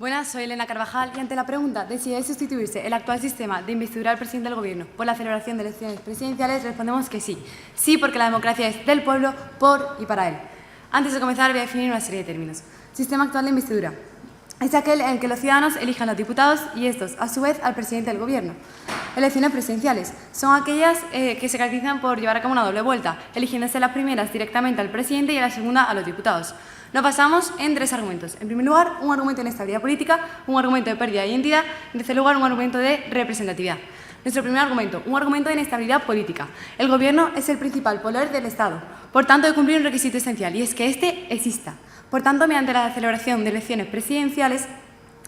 Buenas, soy Elena Carvajal y ante la pregunta de si debe sustituirse el actual sistema de investidura del presidente del Gobierno por la celebración de elecciones presidenciales, respondemos que sí. Sí, porque la democracia es del pueblo, por y para él. Antes de comenzar, voy a definir una serie de términos. Sistema actual de investidura. Es aquel en el que los ciudadanos elijan a los diputados y estos, a su vez, al presidente del Gobierno. Elecciones presidenciales son aquellas que se caracterizan por llevar a cabo una doble vuelta, eligiéndose las primeras directamente al presidente y a la segunda a los diputados. Nos basamos en tres argumentos. En primer lugar, un argumento de inestabilidad política, un argumento de pérdida de identidad y, en tercer lugar, un argumento de representatividad. Nuestro primer argumento, un argumento de inestabilidad política. El Gobierno es el principal poder del Estado, por tanto, debe cumplir un requisito esencial, y es que éste exista. Por tanto, mediante la celebración de elecciones presidenciales,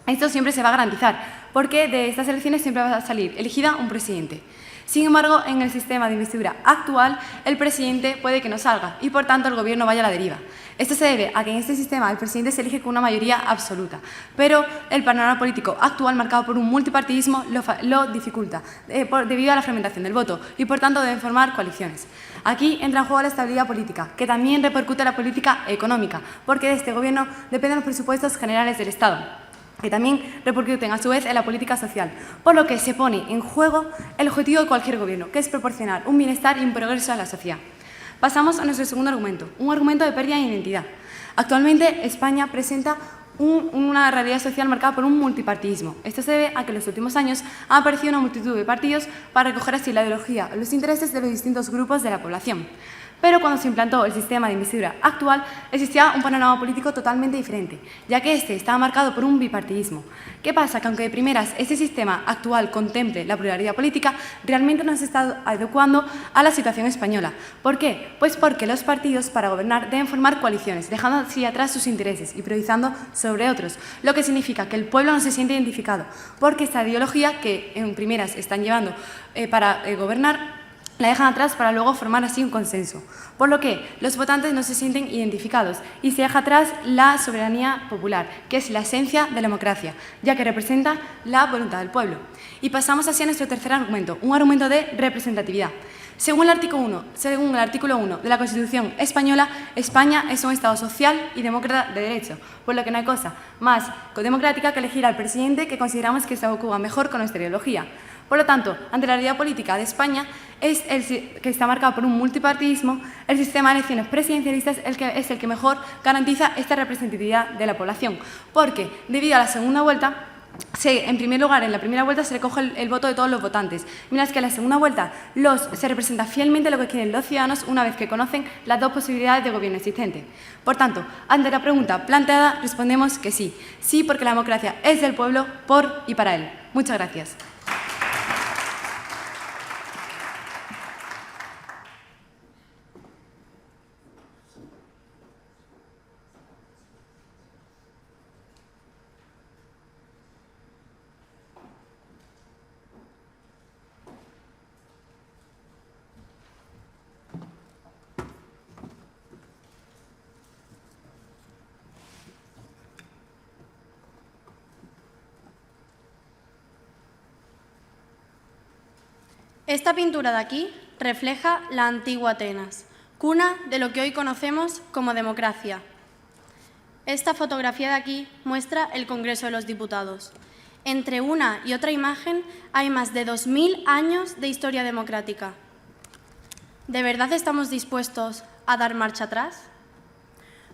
esto siempre se va a garantizar, porque de estas elecciones siempre va a salir elegida un presidente. Sin embargo, en el sistema de investidura actual, el presidente puede que no salga y, por tanto, el Gobierno vaya a la deriva. Esto se debe a que en este sistema el presidente se elige con una mayoría absoluta, pero el panorama político actual, marcado por un multipartidismo, lo dificulta debido a la fragmentación del voto y, por tanto, deben formar coaliciones. Aquí entra en juego la estabilidad política, que también repercute en la política económica, porque de este Gobierno dependen los presupuestos generales del Estado, que también repercuten a su vez en la política social, por lo que se pone en juego el objetivo de cualquier gobierno, que es proporcionar un bienestar y un progreso a la sociedad. Pasamos a nuestro segundo argumento, un argumento de pérdida de identidad. Actualmente España presenta una realidad social marcada por un multipartidismo. Esto se debe a que en los últimos años ha aparecido una multitud de partidos para recoger así la ideología o los intereses de los distintos grupos de la población. Pero cuando se implantó el sistema de investidura actual, existía un panorama político totalmente diferente, ya que este estaba marcado por un bipartidismo. ¿Qué pasa? Que aunque de primeras este sistema actual contemple la pluralidad política, realmente no se está adecuando a la situación española. ¿Por qué? Pues porque los partidos para gobernar deben formar coaliciones, dejando así atrás sus intereses y priorizando sobre otros, lo que significa que el pueblo no se siente identificado, porque esta ideología que en primeras están llevando para gobernar, la dejan atrás para luego formar así un consenso, por lo que los votantes no se sienten identificados y se deja atrás la soberanía popular, que es la esencia de la democracia, ya que representa la voluntad del pueblo. Y pasamos así a nuestro tercer argumento, un argumento de representatividad. Según el artículo 1 de la Constitución española, España es un Estado social y demócrata de derecho, por lo que no hay cosa más democrática que elegir al presidente que consideramos que se adecuá mejor con nuestra ideología. Por lo tanto, ante la realidad política de España, que está marcado por un multipartidismo, el sistema de elecciones presidencialistas es el que mejor garantiza esta representatividad de la población, porque debido a la segunda vuelta, en primer lugar, en la primera vuelta se recoge el voto de todos los votantes, mientras que en la segunda vuelta se representa fielmente lo que quieren los ciudadanos una vez que conocen las dos posibilidades de gobierno existentes. Por tanto, ante la pregunta planteada, respondemos que sí. Sí, porque la democracia es del pueblo, por y para él. Muchas gracias. Esta pintura de aquí refleja la antigua Atenas, cuna de lo que hoy conocemos como democracia. Esta fotografía de aquí muestra el Congreso de los Diputados. Entre una y otra imagen hay más de 2000 años de historia democrática. ¿De verdad estamos dispuestos a dar marcha atrás?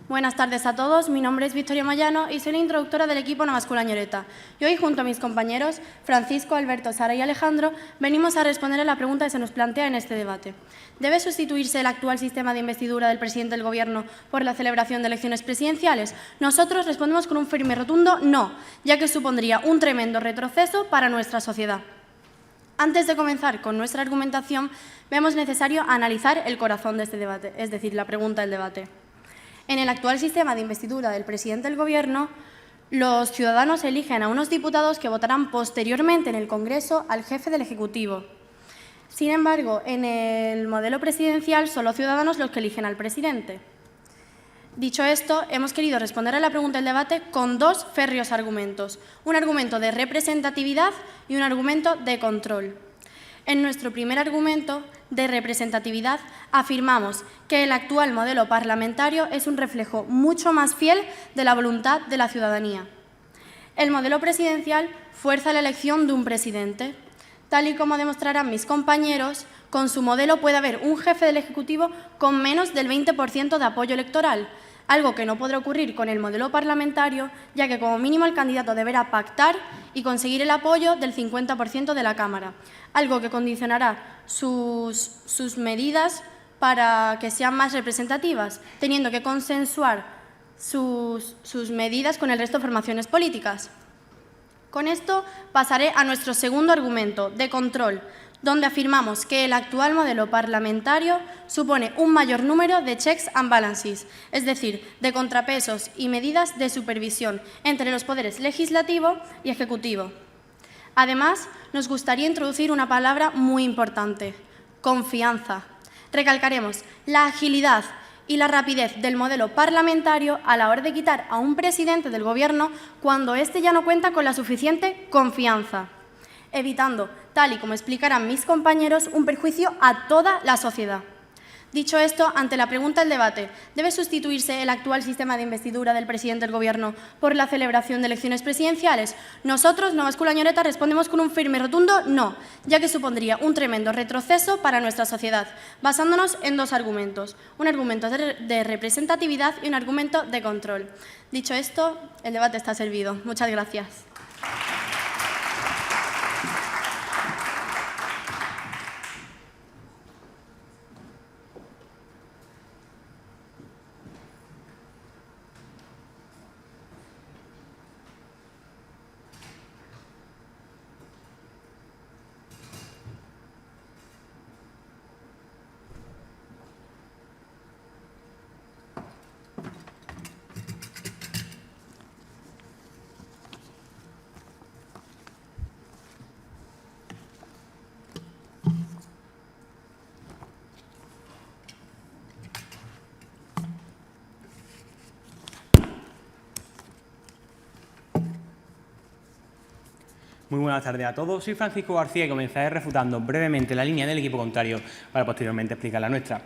Buenas tardes a todos, mi nombre es Victoria Moyano y soy la introductora del equipo Navascula Ñoreta. Y hoy, junto a mis compañeros Francisco, Alberto, Sara y Alejandro, venimos a responder a la pregunta que se nos plantea en este debate. ¿Debe sustituirse el actual sistema de investidura del presidente del Gobierno por la celebración de elecciones presidenciales? Nosotros respondemos con un firme y rotundo no, ya que supondría un tremendo retroceso para nuestra sociedad. Antes de comenzar con nuestra argumentación, vemos necesario analizar el corazón de este debate, es decir, la pregunta del debate. En el actual sistema de investidura del presidente del Gobierno, los ciudadanos eligen a unos diputados que votarán posteriormente en el Congreso al jefe del Ejecutivo. Sin embargo, en el modelo presidencial son los ciudadanos los que eligen al presidente. Dicho esto, hemos querido responder a la pregunta del debate con dos férreos argumentos, un argumento de representatividad y un argumento de control. En nuestro primer argumento de representatividad afirmamos que el actual modelo parlamentario es un reflejo mucho más fiel de la voluntad de la ciudadanía. El modelo presidencial fuerza la elección de un presidente. Tal y como demostrarán mis compañeros, con su modelo puede haber un jefe del Ejecutivo con menos del 20% de apoyo electoral, algo que no podrá ocurrir con el modelo parlamentario, ya que como mínimo el candidato deberá pactar y conseguir el apoyo del 50% de la Cámara, algo que condicionará sus medidas para que sean más representativas, teniendo que consensuar sus medidas con el resto de formaciones políticas. Con esto pasaré a nuestro segundo argumento, de control, donde afirmamos que el actual modelo parlamentario supone un mayor número de checks and balances, es decir, de contrapesos y medidas de supervisión entre los poderes legislativo y ejecutivo. Además, nos gustaría introducir una palabra muy importante: confianza. Recalcaremos la agilidad y la rapidez del modelo parlamentario a la hora de quitar a un presidente del Gobierno cuando éste ya no cuenta con la suficiente confianza, evitando, tal y como explicarán mis compañeros, un perjuicio a toda la sociedad. Dicho esto, ante la pregunta del debate, ¿debe sustituirse el actual sistema de investidura del presidente del Gobierno por la celebración de elecciones presidenciales? Nosotros, Nova Escuela Oñoreta, respondemos con un firme y rotundo no, ya que supondría un tremendo retroceso para nuestra sociedad, basándonos en dos argumentos: un argumento de representatividad y un argumento de control. Dicho esto, el debate está servido. Muchas gracias. Muy buenas tardes a todos. Soy Francisco García y comenzaré refutando brevemente la línea del equipo contrario para posteriormente explicar la nuestra.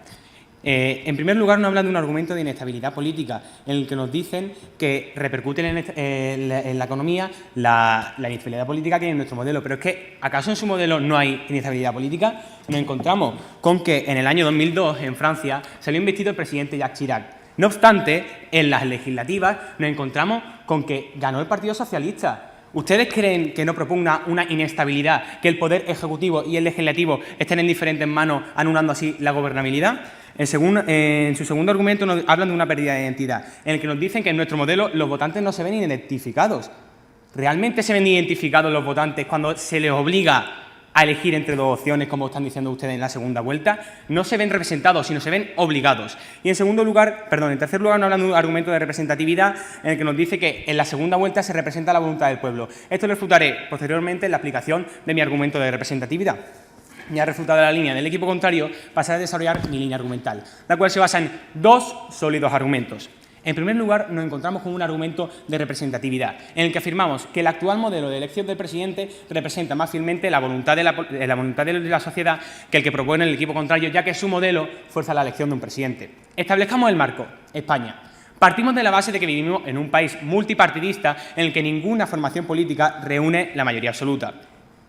En primer lugar, nos hablan de un argumento de inestabilidad política en el que nos dicen que repercuten en la economía la inestabilidad política que hay en nuestro modelo. Pero es que, ¿acaso en su modelo no hay inestabilidad política? Nos encontramos con que en el año 2002, en Francia, salió investido el presidente Jacques Chirac. No obstante, en las legislativas nos encontramos con que ganó el Partido Socialista. ¿Ustedes creen que no propugna una inestabilidad, que el Poder Ejecutivo y el Legislativo estén en diferentes manos, anulando así la gobernabilidad? En su segundo argumento nos hablan de una pérdida de identidad, en el que nos dicen que en nuestro modelo los votantes no se ven identificados. ¿Realmente se ven identificados los votantes cuando se les obliga a elegir entre dos opciones, como están diciendo ustedes en la segunda vuelta? No se ven representados, sino se ven obligados. Y en tercer lugar nos hablan de un argumento de representatividad en el que nos dice que en la segunda vuelta se representa la voluntad del pueblo. Esto lo refutaré posteriormente en la aplicación de mi argumento de representatividad. Ya refutado la línea del equipo contrario, pasaré a desarrollar mi línea argumental, la cual se basa en dos sólidos argumentos. En primer lugar, nos encontramos con un argumento de representatividad, en el que afirmamos que el actual modelo de elección del presidente representa más fielmente la voluntad de la sociedad que el que propone el equipo contrario, ya que su modelo fuerza la elección de un presidente. Establezcamos el marco: España. Partimos de la base de que vivimos en un país multipartidista en el que ninguna formación política reúne la mayoría absoluta.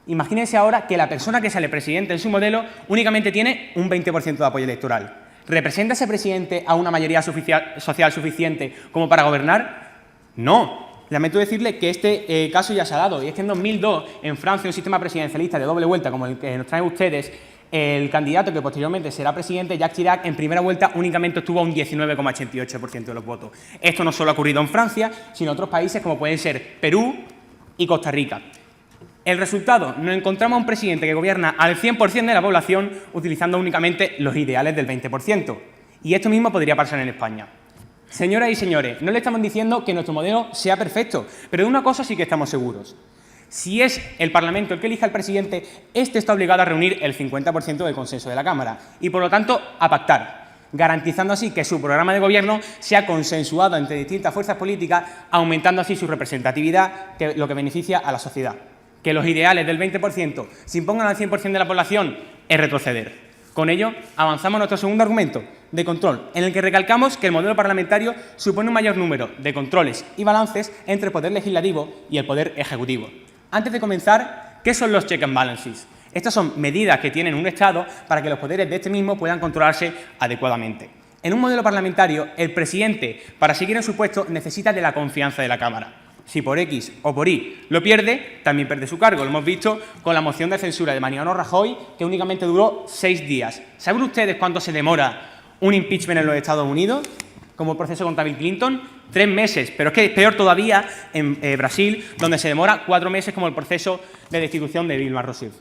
Imagínense ahora que la persona que sale presidente en su modelo únicamente tiene un 20% de apoyo electoral. ¿Representa ese presidente a una mayoría social suficiente como para gobernar? No. Lamento decirle que este caso ya se ha dado, y es que en 2002, en Francia, un sistema presidencialista de doble vuelta como el que nos traen ustedes, el candidato que posteriormente será presidente, Jacques Chirac, en primera vuelta únicamente obtuvo un 19,88% de los votos. Esto no solo ha ocurrido en Francia, sino en otros países como pueden ser Perú y Costa Rica. El resultado: nos encontramos a un presidente que gobierna al 100% de la población utilizando únicamente los ideales del 20%. Y esto mismo podría pasar en España. Señoras y señores, no le estamos diciendo que nuestro modelo sea perfecto, pero de una cosa sí que estamos seguros. Si es el Parlamento el que elija al presidente, este está obligado a reunir el 50% del consenso de la Cámara y, por lo tanto, a pactar, garantizando así que su programa de gobierno sea consensuado entre distintas fuerzas políticas, aumentando así su representatividad, lo que beneficia a la sociedad. Que los ideales del 20% se impongan al 100% de la población es retroceder. Con ello, avanzamos a nuestro segundo argumento, de control, en el que recalcamos que el modelo parlamentario supone un mayor número de controles y balances entre el Poder Legislativo y el Poder Ejecutivo. Antes de comenzar, ¿qué son los check and balances? Estas son medidas que tiene un Estado para que los poderes de este mismo puedan controlarse adecuadamente. En un modelo parlamentario, el presidente, para seguir en su puesto, necesita de la confianza de la Cámara. Si por X o por Y lo pierde, también pierde su cargo. Lo hemos visto con la moción de censura de Mariano Rajoy, que únicamente duró 6 días. ¿Saben ustedes cuánto se demora un impeachment en los Estados Unidos? Como el proceso contra Bill Clinton, 3 meses. Pero es que es peor todavía en Brasil, donde se demora 4 meses como el proceso de destitución de Dilma Rousseff.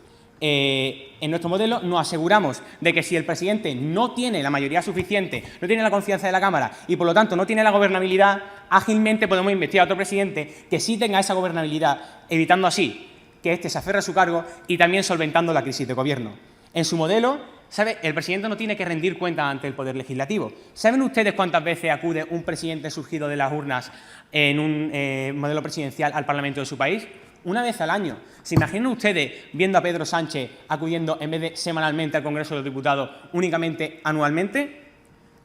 En nuestro modelo nos aseguramos de que si el presidente no tiene la mayoría suficiente, no tiene la confianza de la Cámara y, por lo tanto, no tiene la gobernabilidad, ágilmente podemos investigar a otro presidente que sí tenga esa gobernabilidad, evitando así que éste se aferre a su cargo y también solventando la crisis de gobierno. En su modelo, ¿sabe? El presidente no tiene que rendir cuentas ante el Poder Legislativo. ¿Saben ustedes cuántas veces acude un presidente surgido de las urnas en un modelo presidencial al Parlamento de su país? Una vez al año. ¿Se imaginan ustedes viendo a Pedro Sánchez acudiendo en vez de semanalmente al Congreso de los Diputados, únicamente anualmente?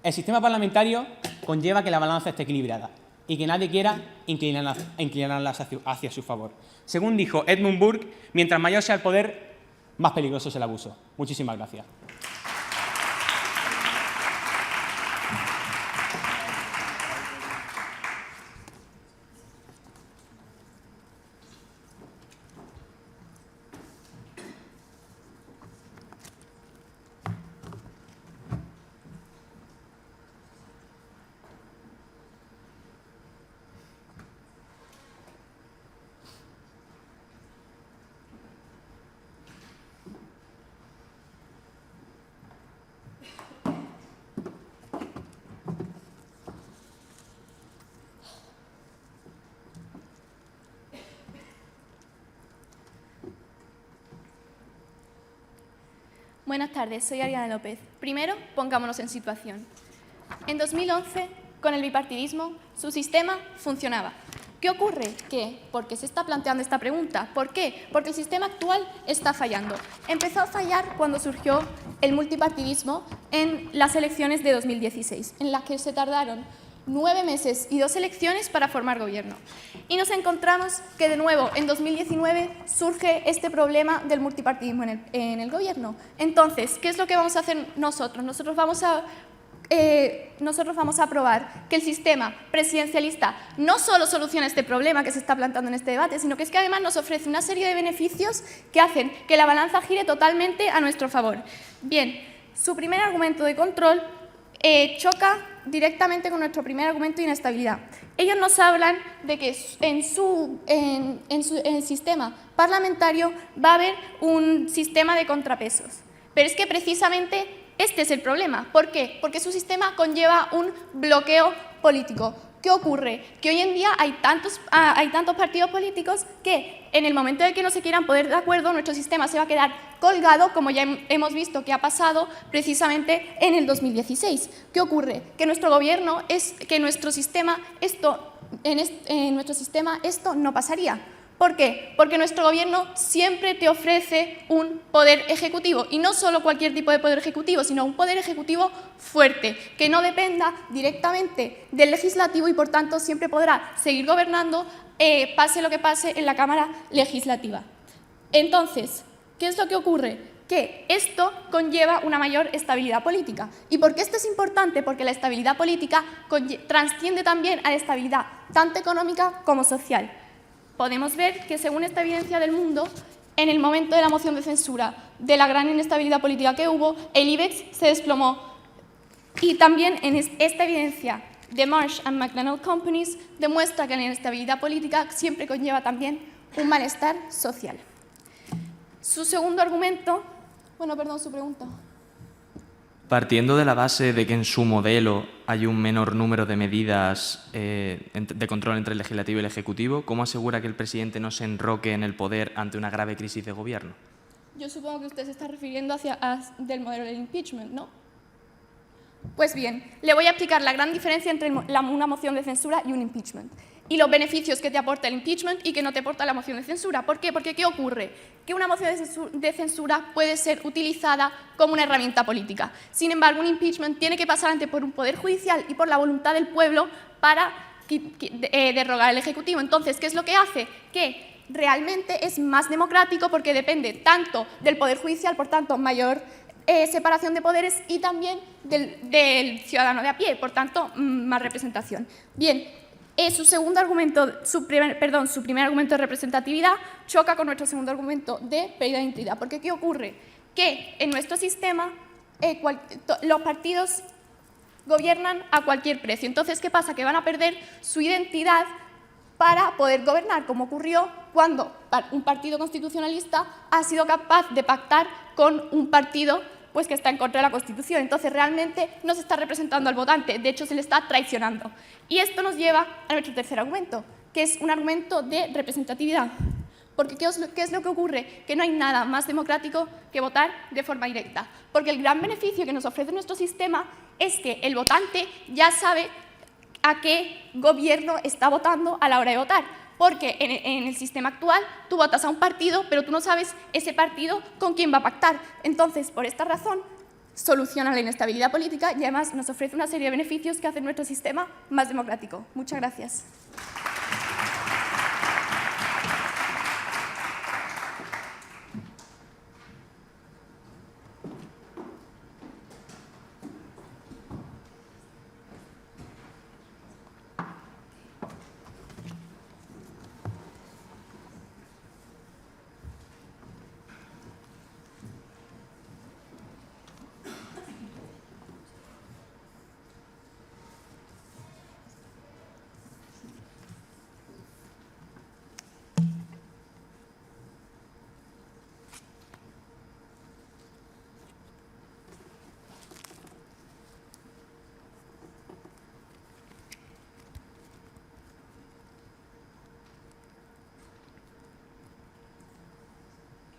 El sistema parlamentario conlleva que la balanza esté equilibrada y que nadie quiera inclinarla hacia su favor. Según dijo Edmund Burke, mientras mayor sea el poder, más peligroso es el abuso. Muchísimas gracias. Buenas tardes, soy Ariana López. Primero, pongámonos en situación. En 2011, con el bipartidismo, su sistema funcionaba. ¿Qué ocurre? ¿Por qué se está planteando esta pregunta? ¿Por qué? Porque el sistema actual está fallando. Empezó a fallar cuando surgió el multipartidismo en las elecciones de 2016, en las que se tardaron 9 meses y 2 elecciones para formar gobierno. Y nos encontramos que de nuevo en 2019 surge este problema del multipartidismo en el gobierno. Entonces, ¿qué es lo que vamos a hacer nosotros? Nosotros vamos a aprobar que el sistema presidencialista no solo soluciona este problema que se está planteando en este debate, sino que es que además nos ofrece una serie de beneficios que hacen que la balanza gire totalmente a nuestro favor. Bien, su primer argumento de control choca directamente con nuestro primer argumento de inestabilidad. Ellos nos hablan de que en el sistema parlamentario va a haber un sistema de contrapesos, pero es que precisamente este es el problema. ¿Por qué? Porque su sistema conlleva un bloqueo político. ¿Qué ocurre? Que hoy en día hay tantos partidos políticos que en el momento en que no se quieran poner de acuerdo, nuestro sistema se va a quedar colgado, como ya hemos visto que ha pasado precisamente en el 2016. ¿Qué ocurre? Que nuestro gobierno en nuestro sistema esto no pasaría. ¿Por qué? Porque nuestro gobierno siempre te ofrece un poder ejecutivo, y no solo cualquier tipo de poder ejecutivo, sino un poder ejecutivo fuerte, que no dependa directamente del legislativo y, por tanto, siempre podrá seguir gobernando, pase lo que pase en la Cámara Legislativa. Entonces, ¿qué es lo que ocurre? Que esto conlleva una mayor estabilidad política. ¿Y por qué esto es importante? Porque la estabilidad política trasciende también a la estabilidad tanto económica como social. Podemos ver que, según esta evidencia del mundo, en el momento de la moción de censura, de la gran inestabilidad política que hubo, el IBEX se desplomó. Y también en esta evidencia de Marsh and McDonald Companies demuestra que la inestabilidad política siempre conlleva también un malestar social. Su segundo argumento... su pregunta. Partiendo de la base de que en su modelo hay un menor número de medidas de control entre el Legislativo y el Ejecutivo, ¿cómo asegura que el presidente no se enroque en el poder ante una grave crisis de gobierno? Yo supongo que usted se está refiriendo del modelo del impeachment, ¿no? Pues bien, le voy a explicar la gran diferencia entre una moción de censura y un impeachment. y los beneficios que te aporta el impeachment y que no te aporta la moción de censura. ¿Por qué? Porque ¿qué ocurre? Que una moción de censura puede ser utilizada como una herramienta política. Sin embargo, un impeachment tiene que pasar antes por un poder judicial y por la voluntad del pueblo para derrogar al Ejecutivo. Entonces, ¿qué es lo que hace? Que realmente es más democrático porque depende tanto del poder judicial, por tanto, mayor separación de poderes, y también del ciudadano de a pie, por tanto, más representación. Bien. Su primer argumento de representatividad choca con nuestro segundo argumento de pérdida de identidad. Porque ¿qué ocurre? Que en nuestro sistema los partidos gobiernan a cualquier precio. Entonces, ¿qué pasa? Que van a perder su identidad para poder gobernar, como ocurrió cuando un partido constitucionalista ha sido capaz de pactar con un partido que está en contra de la Constitución. Entonces, realmente no se está representando al votante, de hecho, se le está traicionando. Y esto nos lleva a nuestro tercer argumento, que es un argumento de representatividad. Porque ¿qué es lo que ocurre? Que no hay nada más democrático que votar de forma directa. Porque el gran beneficio que nos ofrece nuestro sistema es que el votante ya sabe a qué gobierno está votando a la hora de votar. Porque en el sistema actual tú votas a un partido, pero tú no sabes ese partido con quién va a pactar. Entonces, por esta razón, soluciona la inestabilidad política y además nos ofrece una serie de beneficios que hacen nuestro sistema más democrático. Muchas gracias.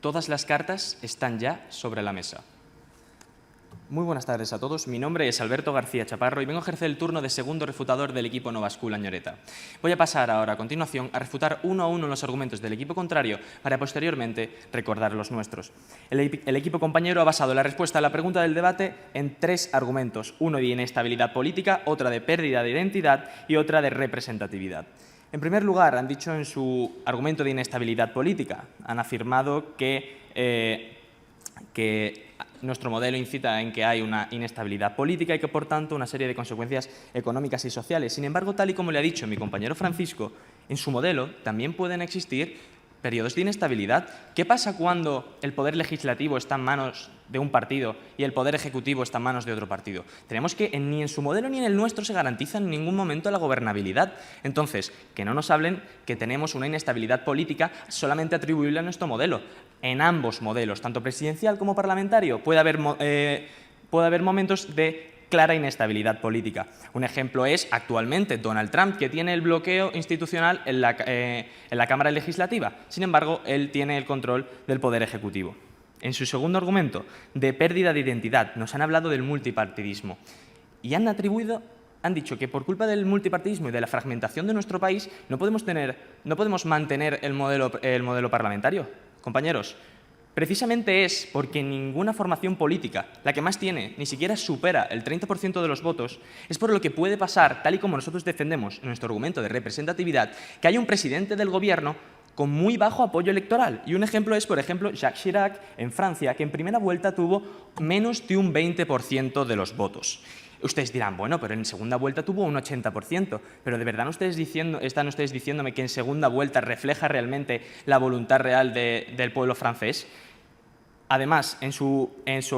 Todas las cartas están ya sobre la mesa. Muy buenas tardes a todos. Mi nombre es Alberto García Chaparro y vengo a ejercer el turno de segundo refutador del equipo Nova School Añoreta. Voy a pasar ahora, a continuación, a refutar uno a uno los argumentos del equipo contrario para posteriormente recordar los nuestros. El equipo compañero ha basado la respuesta a la pregunta del debate en 3 argumentos, uno de inestabilidad política, otra de pérdida de identidad y otra de representatividad. En primer lugar, han dicho en su argumento de inestabilidad política, han afirmado que nuestro modelo incita en que hay una inestabilidad política y que, por tanto, una serie de consecuencias económicas y sociales. Sin embargo, tal y como le ha dicho mi compañero Francisco, en su modelo también pueden existir periodos de inestabilidad. ¿Qué pasa cuando el poder legislativo está en manos de un partido y el poder ejecutivo está en manos de otro partido? Tenemos que ni en su modelo ni en el nuestro se garantiza en ningún momento la gobernabilidad. Entonces, que no nos hablen que tenemos una inestabilidad política solamente atribuible a nuestro modelo. En ambos modelos, tanto presidencial como parlamentario, puede haber momentos de clara inestabilidad política. Un ejemplo es actualmente Donald Trump, que tiene el bloqueo institucional en la Cámara Legislativa. Sin embargo, él tiene el control del Poder Ejecutivo. En su segundo argumento, de pérdida de identidad, nos han hablado del multipartidismo y han dicho que por culpa del multipartidismo y de la fragmentación de nuestro país no podemos mantener el modelo parlamentario. Compañeros, precisamente es porque ninguna formación política, la que más tiene, ni siquiera supera el 30% de los votos, es por lo que puede pasar, tal y como nosotros defendemos en nuestro argumento de representatividad, que haya un presidente del gobierno con muy bajo apoyo electoral. Y un ejemplo es, por ejemplo, Jacques Chirac en Francia, que en primera vuelta tuvo menos de un 20% de los votos. Ustedes dirán, bueno, pero en segunda vuelta tuvo un 80%, pero ¿de verdad están ustedes diciéndome que en segunda vuelta refleja realmente la voluntad real del pueblo francés? Además, en su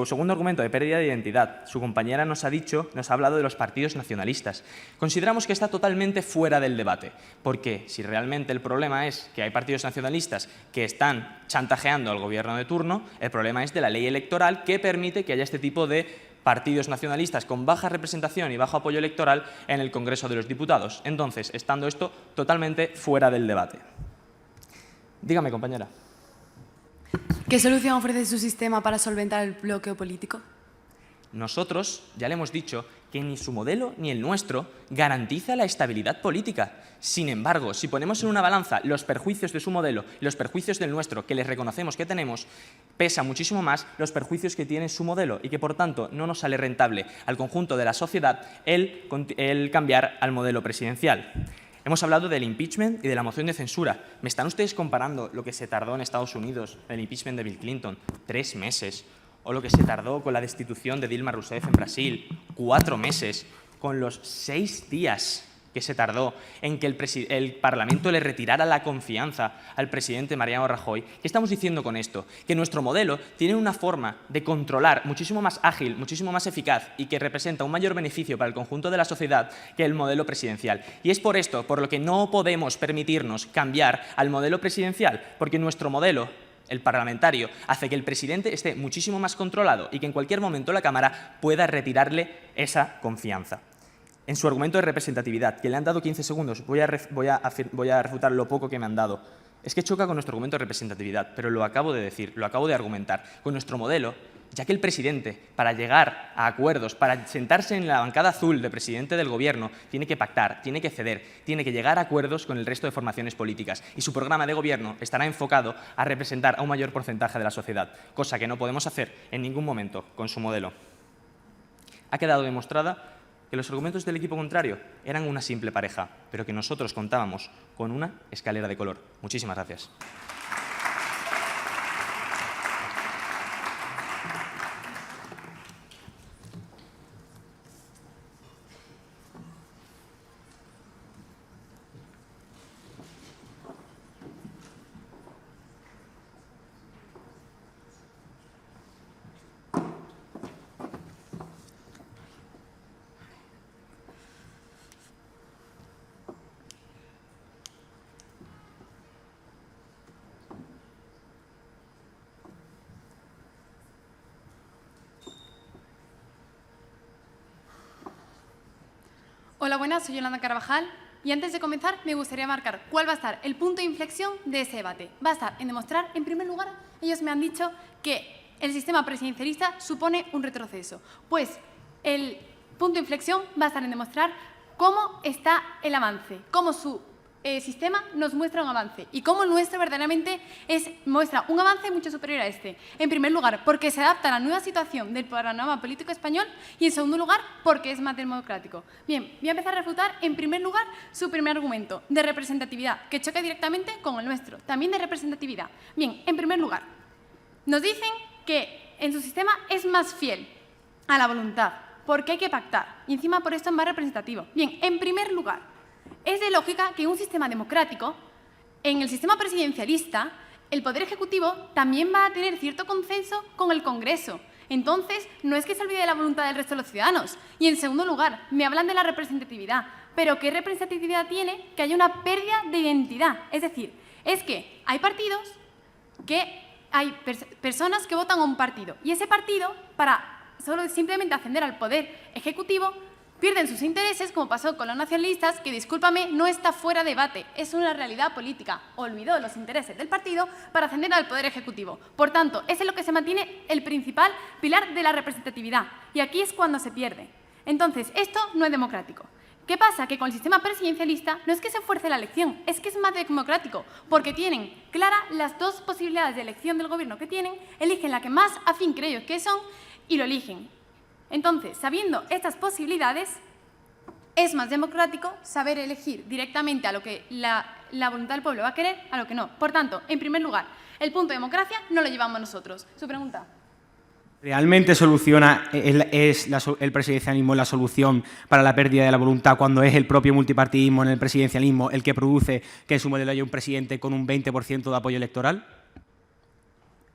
segundo argumento de pérdida de identidad, su compañera nos ha hablado de los partidos nacionalistas. Consideramos que está totalmente fuera del debate, porque si realmente el problema es que hay partidos nacionalistas que están chantajeando al gobierno de turno, el problema es de la ley electoral que permite que haya este tipo de partidos nacionalistas con baja representación y bajo apoyo electoral en el Congreso de los Diputados. Entonces, estando esto totalmente fuera del debate. Dígame, compañera. ¿Qué solución ofrece su sistema para solventar el bloqueo político? Nosotros ya le hemos dicho que ni su modelo ni el nuestro garantiza la estabilidad política. Sin embargo, si ponemos en una balanza los perjuicios de su modelo y los perjuicios del nuestro, que les reconocemos que tenemos, pesa muchísimo más los perjuicios que tiene su modelo y que, por tanto, no nos sale rentable al conjunto de la sociedad el cambiar al modelo presidencial. Hemos hablado del impeachment y de la moción de censura. ¿Me están ustedes comparando lo que se tardó en Estados Unidos, el impeachment de Bill Clinton, 3 meses? O lo que se tardó con la destitución de Dilma Rousseff en Brasil, 4 meses, con los 6 días que se tardó en que el Parlamento le retirara la confianza al presidente Mariano Rajoy. ¿Qué estamos diciendo con esto? Que nuestro modelo tiene una forma de controlar muchísimo más ágil, muchísimo más eficaz y que representa un mayor beneficio para el conjunto de la sociedad que el modelo presidencial. Y es por esto por lo que no podemos permitirnos cambiar al modelo presidencial, porque nuestro modelo, el parlamentario, hace que el presidente esté muchísimo más controlado y que en cualquier momento la Cámara pueda retirarle esa confianza. En su argumento de representatividad, que le han dado 15 segundos, voy a refutar lo poco que me han dado. Es que choca con nuestro argumento de representatividad, pero lo acabo de decir, lo acabo de argumentar. Con nuestro modelo, ya que el presidente, para llegar a acuerdos, para sentarse en la bancada azul de presidente del Gobierno, tiene que pactar, tiene que ceder, tiene que llegar a acuerdos con el resto de formaciones políticas. Y su programa de Gobierno estará enfocado a representar a un mayor porcentaje de la sociedad, cosa que no podemos hacer en ningún momento con su modelo. Ha quedado demostrada que los argumentos del equipo contrario eran una simple pareja, pero que nosotros contábamos con una escalera de color. Muchísimas gracias. Hola, buenas, soy Yolanda Carvajal y antes de comenzar me gustaría marcar cuál va a estar el punto de inflexión de ese debate. Va a estar en demostrar, en primer lugar, ellos me han dicho que el sistema presidencialista supone un retroceso. Pues el punto de inflexión va a estar en demostrar cómo está el avance, cómo su sistema nos muestra un avance y cómo el nuestro verdaderamente muestra un avance mucho superior a este. En primer lugar, porque se adapta a la nueva situación del panorama político español y, en segundo lugar, porque es más democrático. Bien, voy a empezar a refutar, en primer lugar, su primer argumento de representatividad, que choca directamente con el nuestro, también de representatividad. Bien, en primer lugar, nos dicen que en su sistema es más fiel a la voluntad, porque hay que pactar, y encima por esto es más representativo. Bien, en primer lugar, es de lógica que en un sistema democrático, en el sistema presidencialista, el Poder Ejecutivo también va a tener cierto consenso con el Congreso. Entonces, no es que se olvide de la voluntad del resto de los ciudadanos. Y en segundo lugar, me hablan de la representatividad. ¿Pero qué representatividad tiene que haya una pérdida de identidad? Es decir, es que hay partidos que hay personas que votan a un partido y ese partido, para solo simplemente ascender al Poder Ejecutivo, pierden sus intereses, como pasó con los nacionalistas, que, discúlpame, no está fuera de debate, es una realidad política. Olvidó los intereses del partido para ascender al Poder Ejecutivo. Por tanto, ese es lo que se mantiene el principal pilar de la representatividad. Y aquí es cuando se pierde. Entonces, esto no es democrático. ¿Qué pasa? Que con el sistema presidencialista no es que se fuerce la elección, es que es más democrático, porque tienen claras las dos posibilidades de elección del gobierno que tienen, eligen la que más afín creen ellos que son y lo eligen. Entonces, sabiendo estas posibilidades, es más democrático saber elegir directamente a lo que la voluntad del pueblo va a querer, a lo que no. Por tanto, en primer lugar, el punto de democracia no lo llevamos nosotros. Su pregunta. ¿Realmente el presidencialismo la solución para la pérdida de la voluntad cuando es el propio multipartidismo en el presidencialismo el que produce que en su modelo haya un presidente con un 20% de apoyo electoral?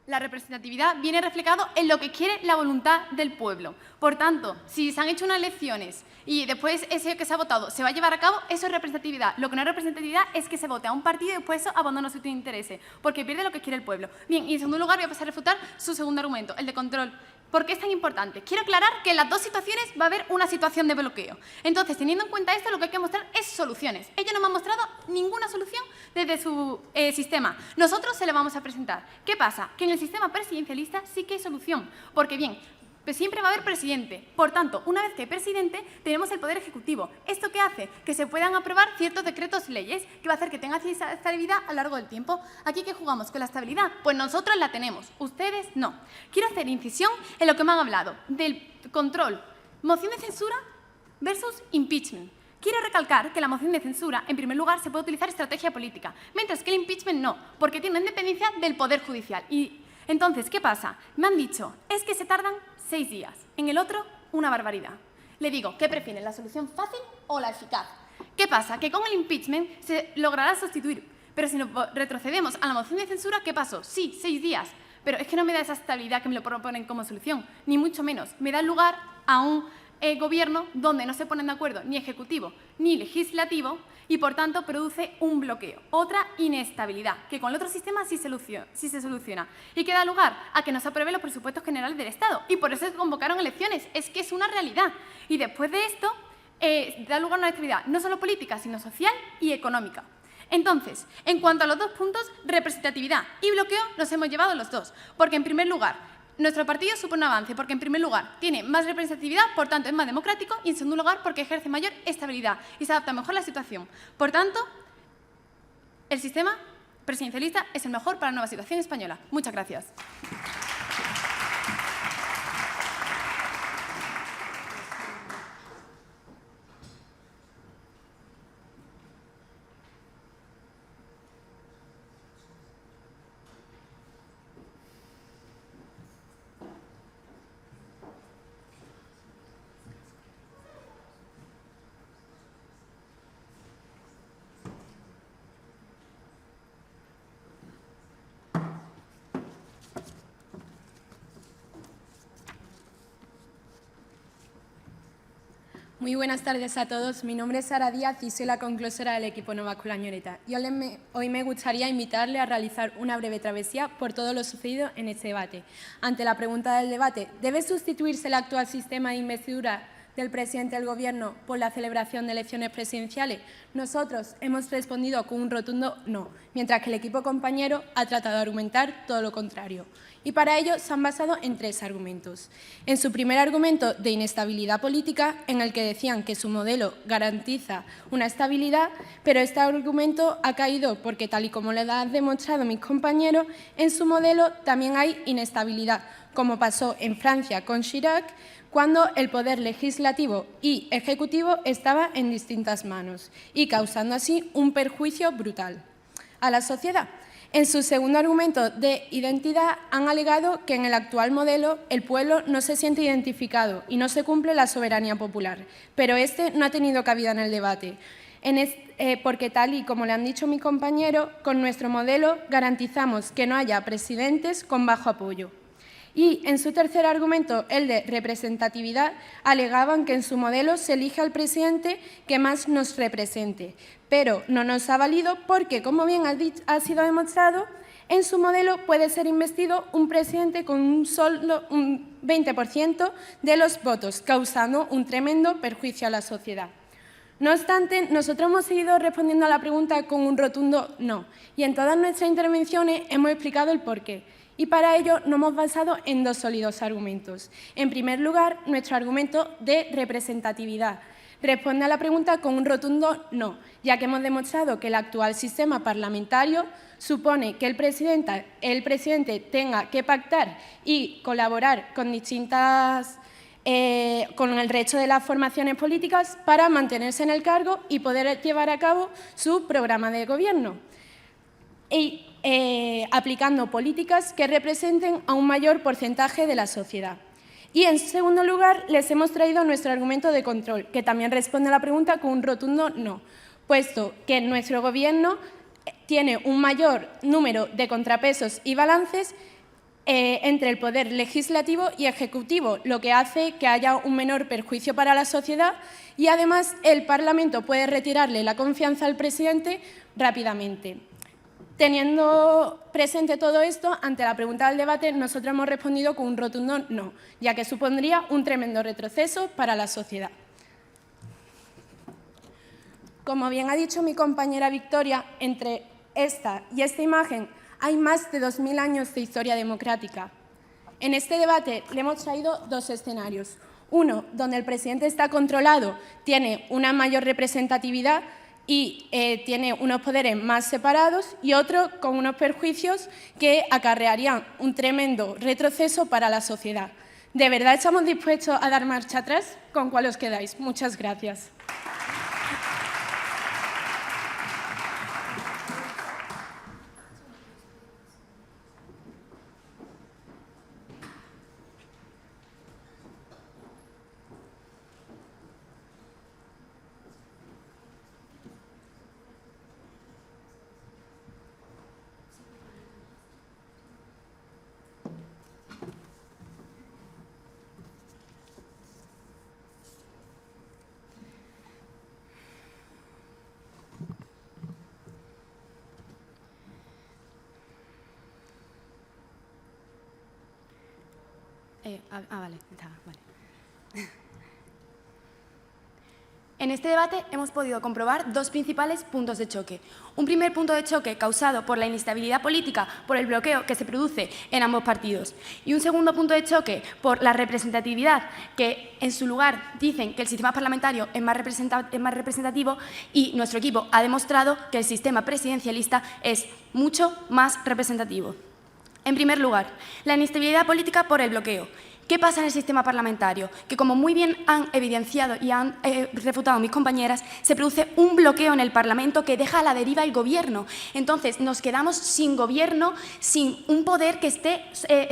La representatividad viene reflejado en lo que quiere la voluntad del pueblo. Por tanto, si se han hecho unas elecciones y después ese que se ha votado se va a llevar a cabo, eso es representatividad. Lo que no es representatividad es que se vote a un partido y después eso abandona sus intereses, porque pierde lo que quiere el pueblo. Bien, y en segundo lugar voy a pasar a refutar su segundo argumento, el de control. ¿Por qué es tan importante? Quiero aclarar que en las dos situaciones va a haber una situación de bloqueo. Entonces, teniendo en cuenta esto, lo que hay que mostrar es soluciones. Ellos no me han mostrado ninguna solución desde su sistema. Nosotros se la vamos a presentar. ¿Qué pasa? Que en el sistema presidencialista sí que hay solución. Porque, bien, Pues siempre va a haber presidente. Por tanto, una vez que hay presidente, tenemos el poder ejecutivo. ¿Esto qué hace? Que se puedan aprobar ciertos decretos leyes, que va a hacer que tenga estabilidad a lo largo del tiempo. ¿Aquí qué jugamos? ¿Con la estabilidad? Pues nosotros la tenemos, ustedes no. Quiero hacer incisión en lo que me han hablado, del control. Moción de censura versus impeachment. Quiero recalcar que la moción de censura, en primer lugar, se puede utilizar estrategia política, mientras que el impeachment no, porque tiene independencia del Poder Judicial. Y entonces, ¿qué pasa? Me han dicho, es que se tardan 6 días. En el otro, una barbaridad. Le digo, ¿qué prefieren, la solución fácil o la eficaz? ¿Qué pasa? Que con el impeachment se logrará sustituir, pero si nos retrocedemos a la moción de censura, ¿qué pasó? Sí, 6 días, pero es que no me da esa estabilidad que me lo proponen como solución, ni mucho menos. Me da lugar a un gobierno donde no se ponen de acuerdo ni ejecutivo ni legislativo y, por tanto, produce un bloqueo, otra inestabilidad, que con el otro sistema sí se soluciona y que da lugar a que no se aprueben los presupuestos generales del Estado. Y por eso se convocaron elecciones, es que es una realidad. Y después de esto, da lugar a una inestabilidad no solo política, sino social y económica. Entonces, en cuanto a los dos puntos, representatividad y bloqueo, nos hemos llevado los dos, porque en primer lugar, nuestro partido supone un avance porque, en primer lugar, tiene más representatividad, por tanto, es más democrático, y, en segundo lugar, porque ejerce mayor estabilidad y se adapta mejor a la situación. Por tanto, el sistema presidencialista es el mejor para la nueva situación española. Muchas gracias. Muy buenas tardes a todos. Mi nombre es Sara Díaz y soy la conclusora del equipo Nova Escola Ñoreta. Y hoy me gustaría invitarle a realizar una breve travesía por todo lo sucedido en este debate. Ante la pregunta del debate, ¿debe sustituirse el actual sistema de investidura del presidente del Gobierno por la celebración de elecciones presidenciales? Nosotros hemos respondido con un rotundo no, mientras que el equipo compañero ha tratado de argumentar todo lo contrario. Y para ello se han basado en 3 argumentos. En su primer argumento de inestabilidad política, en el que decían que su modelo garantiza una estabilidad, pero este argumento ha caído porque, tal y como le han demostrado mis compañeros, en su modelo también hay inestabilidad, como pasó en Francia con Chirac, cuando el poder legislativo y ejecutivo estaba en distintas manos y causando así un perjuicio brutal a la sociedad. En su segundo argumento de identidad han alegado que en el actual modelo el pueblo no se siente identificado y no se cumple la soberanía popular, pero este no ha tenido cabida en el debate, porque tal y como le han dicho mis compañeros, con nuestro modelo garantizamos que no haya presidentes con bajo apoyo. Y en su tercer argumento, el de representatividad, alegaban que en su modelo se elige al presidente que más nos represente, pero no nos ha valido porque, como bien ha sido demostrado, en su modelo puede ser investido un presidente con un 20% de los votos, causando un tremendo perjuicio a la sociedad. No obstante, nosotros hemos seguido respondiendo a la pregunta con un rotundo no, y en todas nuestras intervenciones hemos explicado el porqué. Y para ello nos hemos basado en 2 sólidos argumentos. En primer lugar, nuestro argumento de representatividad responde a la pregunta con un rotundo no, ya que hemos demostrado que el actual sistema parlamentario supone que el presidente tenga que pactar y colaborar con con el resto de las formaciones políticas para mantenerse en el cargo y poder llevar a cabo su programa de gobierno. Y aplicando políticas que representen a un mayor porcentaje de la sociedad. Y, en segundo lugar, les hemos traído nuestro argumento de control, que también responde a la pregunta con un rotundo no, puesto que nuestro Gobierno tiene un mayor número de contrapesos y balances entre el poder legislativo y ejecutivo, lo que hace que haya un menor perjuicio para la sociedad y, además, el Parlamento puede retirarle la confianza al presidente rápidamente. Teniendo presente todo esto, ante la pregunta del debate, nosotros hemos respondido con un rotundo no, ya que supondría un tremendo retroceso para la sociedad. Como bien ha dicho mi compañera Victoria, entre esta y esta imagen hay más de 2000 años de historia democrática. En este debate le hemos traído dos escenarios. Uno, donde el presidente está controlado, tiene una mayor representatividad y tiene unos poderes más separados, y otro con unos perjuicios que acarrearían un tremendo retroceso para la sociedad. ¿De verdad estamos dispuestos a dar marcha atrás? ¿Con cuál os quedáis? Muchas gracias. Vale. En este debate hemos podido comprobar dos principales puntos de choque. Un primer punto de choque causado por la inestabilidad política, por el bloqueo que se produce en ambos partidos. Y un segundo punto de choque por la representatividad, que en su lugar dicen que el sistema parlamentario es más representativo, y nuestro equipo ha demostrado que el sistema presidencialista es mucho más representativo. En primer lugar, la inestabilidad política por el bloqueo. ¿Qué pasa en el sistema parlamentario? Que, como muy bien han evidenciado y han refutado mis compañeras, se produce un bloqueo en el Parlamento que deja a la deriva el Gobierno. Entonces, nos quedamos sin Gobierno, sin un poder que esté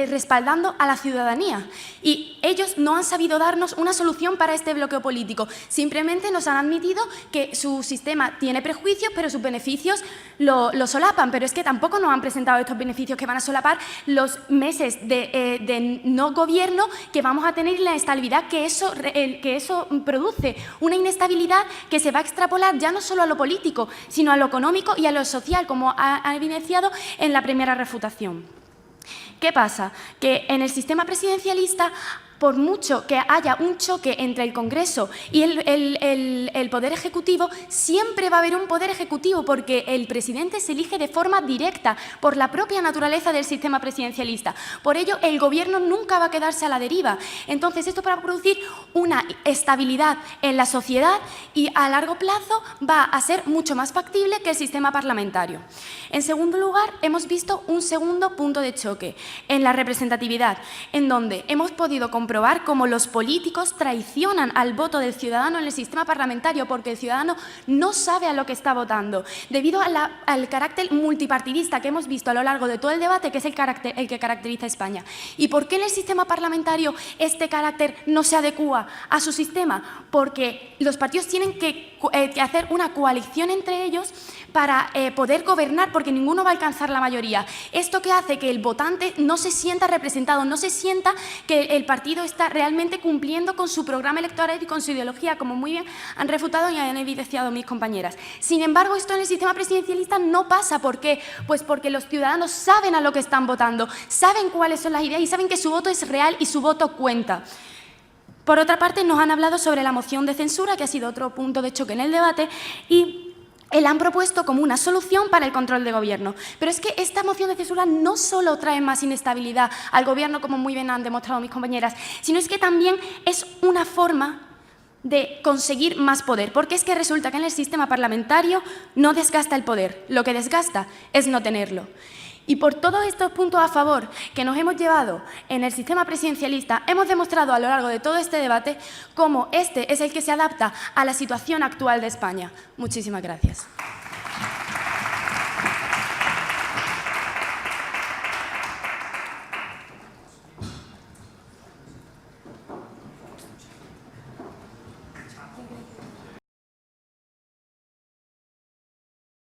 respaldando a la ciudadanía. Y ellos no han sabido darnos una solución para este bloqueo político. Simplemente nos han admitido que su sistema tiene prejuicios, pero sus beneficios lo solapan. Pero es que tampoco nos han presentado estos beneficios que van a solapar los meses de no Gobierno que vamos a tener, la estabilidad que eso produce, una inestabilidad que se va a extrapolar ya no solo a lo político, sino a lo económico y a lo social, como ha evidenciado en la primera refutación. ¿Qué pasa? Que en el sistema presidencialista, por mucho que haya un choque entre el Congreso y el Poder Ejecutivo, siempre va a haber un Poder Ejecutivo, porque el presidente se elige de forma directa por la propia naturaleza del sistema presidencialista. Por ello, el Gobierno nunca va a quedarse a la deriva. Entonces, esto va a producir una estabilidad en la sociedad y a largo plazo va a ser mucho más factible que el sistema parlamentario. En segundo lugar, hemos visto un segundo punto de choque en la representatividad, en donde hemos podido comprobar cómo los políticos traicionan al voto del ciudadano en el sistema parlamentario, porque el ciudadano no sabe a lo que está votando, debido al carácter multipartidista que hemos visto a lo largo de todo el debate, que es el que caracteriza a España. ¿Y por qué en el sistema parlamentario este carácter no se adecúa a su sistema? Porque los partidos tienen que hacer una coalición entre ellos para poder gobernar, porque ninguno va a alcanzar la mayoría. Esto que hace que el votante no se sienta representado, no se sienta que el partido está realmente cumpliendo con su programa electoral y con su ideología, como muy bien han refutado y han evidenciado mis compañeras. Sin embargo, esto en el sistema presidencialista no pasa. ¿Por qué? Pues porque los ciudadanos saben a lo que están votando, saben cuáles son las ideas y saben que su voto es real y su voto cuenta. Por otra parte, nos han hablado sobre la moción de censura, que ha sido otro punto de choque en el debate, y la han propuesto como una solución para el control de Gobierno. Pero es que esta moción de censura no solo trae más inestabilidad al Gobierno, como muy bien han demostrado mis compañeras, sino es que también es una forma de conseguir más poder, porque es que resulta que en el sistema parlamentario no desgasta el poder, lo que desgasta es no tenerlo. Y por todos estos puntos a favor que nos hemos llevado en el sistema presidencialista, hemos demostrado a lo largo de todo este debate cómo este es el que se adapta a la situación actual de España. Muchísimas gracias.